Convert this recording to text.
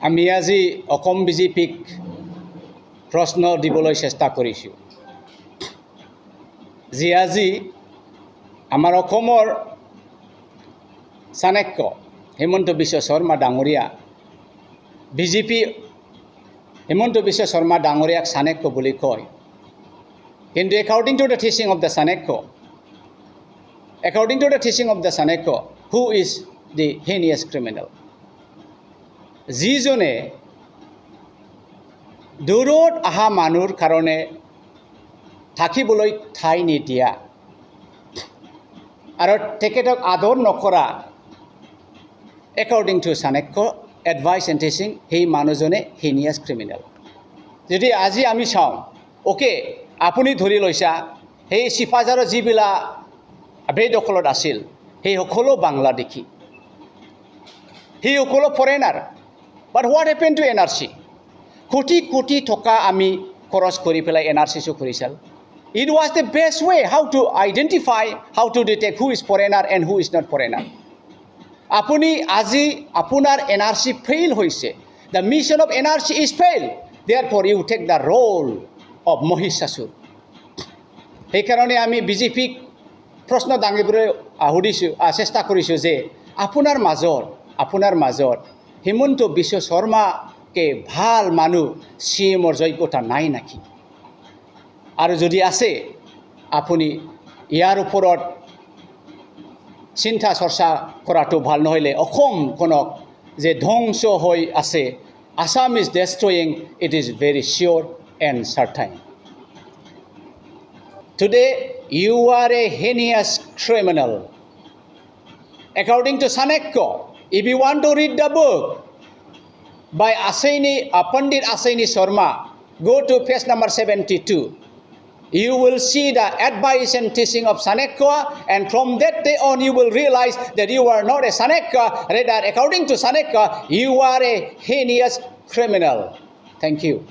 আমি আজি অসম বিজেপিক প্ৰশ্ন দিবলৈ চেষ্টা কৰিছোঁ যে আজি আমাৰ অসমৰ চাণক্য হিমন্ত বিশ্ব শৰ্মা ডাঙৰীয়া বিজেপি হিমন্ত বিশ্ব শৰ্মা ডাঙৰীয়াক চাণক্য বুলি কয় কিন্তু according to the teaching of the Chanakya who is the heinous criminal যিজনে দূৰত অহা মানুহৰ কাৰণে থাকিবলৈ ঠাই নিদিয়া আৰু তেখেতক আদৰ নকৰা according to Chanakya advice and teaching সেই মানুহজনে heinous criminal যদি আজি আমি চাওঁ ওকে আপুনি ধৰি লৈছা সেই চিপাঝাৰৰ যিবিলাক বেদখলত আছিল সেই সকলো বাংলাদেশী সেই সকলো foreigner but what happened to NRC crore crore টকা আমি খৰচ কৰি পেলাই NRC কৰিছিল it was the best way how to identify how to detect who is foreigner and who is not foreigner আপুনি আজি আপোনাৰ NRC fail হৈছে the mission of NRC is fail therefore you take the role of Mahishasur সেইকাৰণে আমি বিজেপিক প্ৰশ্ন দাঙিবলৈ সুধিছোঁ চেষ্টা কৰিছোঁ যে আপোনাৰ মাজত হিমন্ত বিশ্ব শৰ্মাকে ভাল মানুহ CMৰ যোগ্যতা নাই নেকি আৰু যদি আছে আপুনি ইয়াৰ ওপৰত চিন্তা চৰ্চা কৰাটো ভাল নহ'লে অসমখনক যে ধ্বংস হৈ আছে Assam is destroying it is very sure and certain Today, you are a heinous criminal. According to Chanakya, if you want to read the book by Pandit Asayani Sharma, go to page number 72. You will see the advice and teaching of Chanakya, and from that day on, you will realize that you are not a Chanakya. Rather, according to Chanakya, you are a heinous criminal. Thank you.